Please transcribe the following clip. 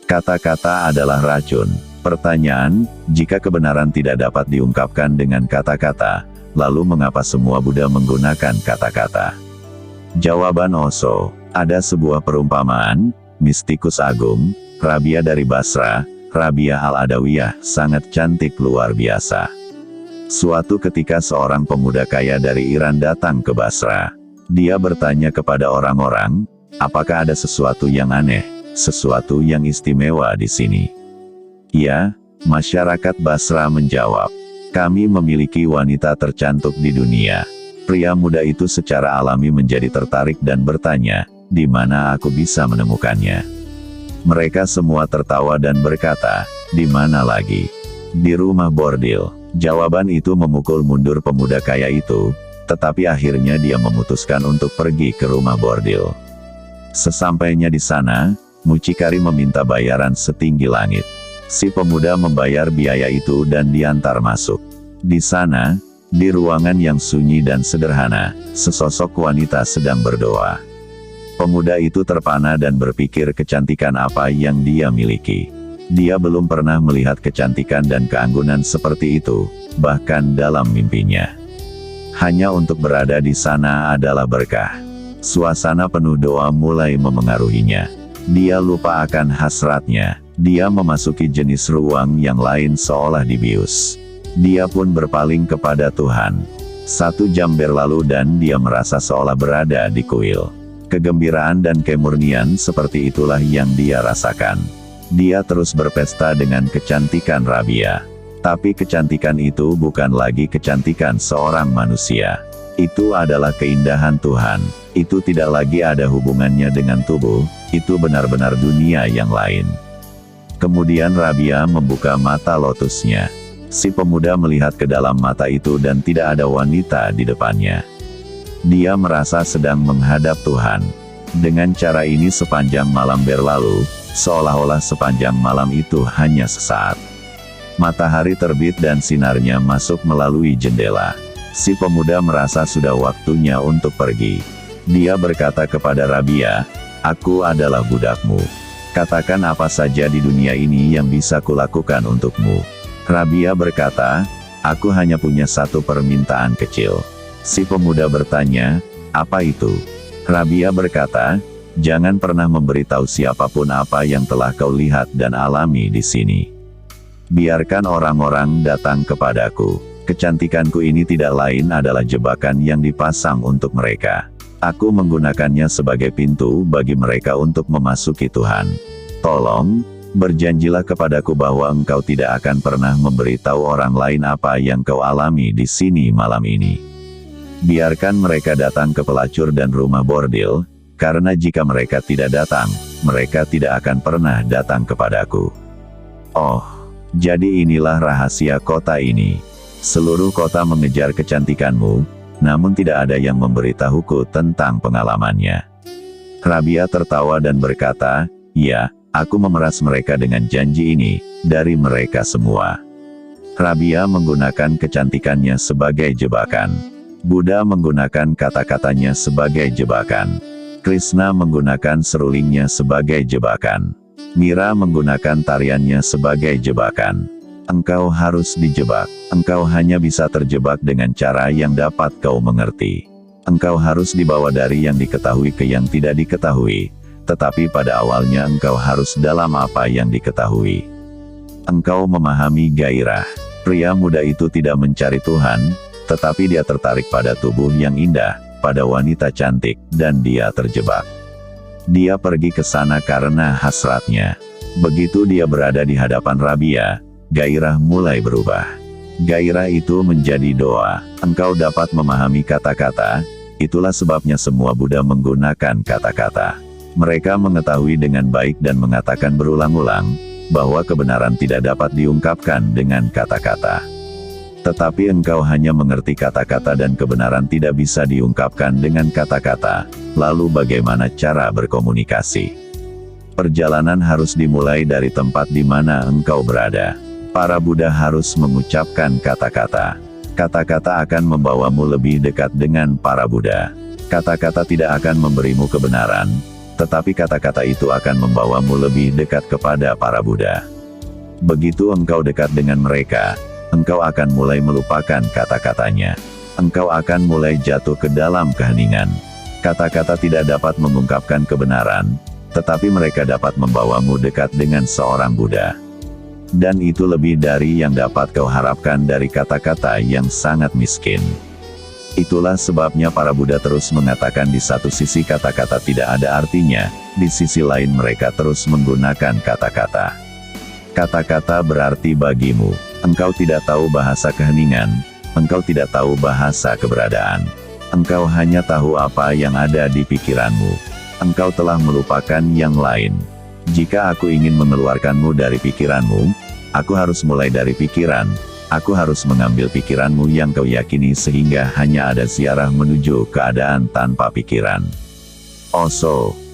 Kata-kata adalah racun. Pertanyaan, jika kebenaran tidak dapat diungkapkan dengan kata-kata, lalu mengapa semua Buddha menggunakan kata-kata? Jawaban Osho, ada sebuah perumpamaan, mistikus agung, Rabia dari Basra, Rabia al-Adawiyah, sangat cantik luar biasa. Suatu ketika seorang pemuda kaya dari Iran datang ke Basra. Dia bertanya kepada orang-orang, apakah ada sesuatu yang aneh, sesuatu yang istimewa di sini? Ya, masyarakat Basra menjawab, kami memiliki wanita tercantik di dunia. Pria muda itu secara alami menjadi tertarik dan bertanya, di mana aku bisa menemukannya? Mereka semua tertawa dan berkata, di mana lagi? Di rumah bordil. Jawaban itu memukul mundur pemuda kaya itu, tetapi akhirnya dia memutuskan untuk pergi ke rumah bordil. Sesampainya di sana, mucikari meminta bayaran setinggi langit. Si pemuda membayar biaya itu dan diantar masuk. Di sana, di ruangan yang sunyi dan sederhana, sesosok wanita sedang berdoa. Pemuda itu terpana dan berpikir kecantikan apa yang dia miliki. Dia belum pernah melihat kecantikan dan keanggunan seperti itu, bahkan dalam mimpinya. Hanya untuk berada di sana adalah berkah. Suasana penuh doa mulai memengaruhinya. Dia lupa akan hasratnya. Dia memasuki jenis ruang yang lain seolah dibius. Dia pun berpaling kepada Tuhan. 1 jam berlalu dan dia merasa seolah berada di kuil. Kegembiraan dan kemurnian seperti itulah yang dia rasakan. Dia terus berpesta dengan kecantikan Rabia. Tapi kecantikan itu bukan lagi kecantikan seorang manusia. Itu adalah keindahan Tuhan. Itu tidak lagi ada hubungannya dengan tubuh, itu benar-benar dunia yang lain. Kemudian Rabia membuka mata lotusnya. Si pemuda melihat ke dalam mata itu dan tidak ada wanita di depannya. Dia merasa sedang menghadap Tuhan. Dengan cara ini sepanjang malam berlalu, seolah-olah sepanjang malam itu hanya sesaat. Matahari terbit dan sinarnya masuk melalui jendela. Si pemuda merasa sudah waktunya untuk pergi. Dia berkata kepada Rabia, aku adalah budakmu. Katakan apa saja di dunia ini yang bisa kulakukan untukmu. Rabia berkata, aku hanya punya satu permintaan kecil. Si pemuda bertanya, apa itu? Rabia berkata, jangan pernah memberitahu siapapun apa yang telah kau lihat dan alami di sini. Biarkan orang-orang datang kepadaku. Kecantikanku ini tidak lain adalah jebakan yang dipasang untuk mereka. Aku menggunakannya sebagai pintu bagi mereka untuk memasuki Tuhan. Tolong, berjanjilah kepadaku bahwa engkau tidak akan pernah memberitahu orang lain apa yang kau alami di sini malam ini. Biarkan mereka datang ke pelacur dan rumah bordil, karena jika mereka tidak datang, mereka tidak akan pernah datang kepadaku. Oh, jadi inilah rahasia kota ini. Seluruh kota mengejar kecantikanmu, namun tidak ada yang memberitahuku tentang pengalamannya. Rabia tertawa dan berkata, ya, aku memeras mereka dengan janji ini, dari mereka semua. Rabia menggunakan kecantikannya sebagai jebakan. Buddha menggunakan kata-katanya sebagai jebakan. Krishna menggunakan serulingnya sebagai jebakan. Mira menggunakan tariannya sebagai jebakan. Engkau harus dijebak. Engkau hanya bisa terjebak dengan cara yang dapat kau mengerti. Engkau harus dibawa dari yang diketahui ke yang tidak diketahui. Tetapi pada awalnya engkau harus dalam apa yang diketahui. Engkau memahami gairah. Pria muda itu tidak mencari Tuhan, tetapi dia tertarik pada tubuh yang indah, pada wanita cantik, dan dia terjebak. Dia pergi ke sana karena hasratnya. Begitu dia berada di hadapan Rabia, gairah mulai berubah. Gairah itu menjadi doa. Engkau dapat memahami kata-kata, itulah sebabnya semua Buddha menggunakan kata-kata. Mereka mengetahui dengan baik dan mengatakan berulang-ulang, bahwa kebenaran tidak dapat diungkapkan dengan kata-kata. Tetapi engkau hanya mengerti kata-kata dan kebenaran tidak bisa diungkapkan dengan kata-kata, lalu bagaimana cara berkomunikasi? Perjalanan harus dimulai dari tempat di mana engkau berada. Para Buddha harus mengucapkan kata-kata. Kata-kata akan membawamu lebih dekat dengan para Buddha. Kata-kata tidak akan memberimu kebenaran, tetapi kata-kata itu akan membawamu lebih dekat kepada para Buddha. Begitu engkau dekat dengan mereka, engkau akan mulai melupakan kata-katanya. Engkau akan mulai jatuh ke dalam keheningan. Kata-kata tidak dapat mengungkapkan kebenaran, tetapi mereka dapat membawamu dekat dengan seorang Buddha. Dan itu lebih dari yang dapat kau harapkan dari kata-kata yang sangat miskin. Itulah sebabnya para Buddha terus mengatakan di satu sisi kata-kata tidak ada artinya, di sisi lain mereka terus menggunakan kata-kata. Kata-kata berarti bagimu, engkau tidak tahu bahasa keheningan, engkau tidak tahu bahasa keberadaan. Engkau hanya tahu apa yang ada di pikiranmu. Engkau telah melupakan yang lain. Jika aku ingin mengeluarkanmu dari pikiranmu, aku harus mulai dari pikiran. Aku harus mengambil pikiranmu yang kau yakini sehingga hanya ada ziarah menuju keadaan tanpa pikiran. Osho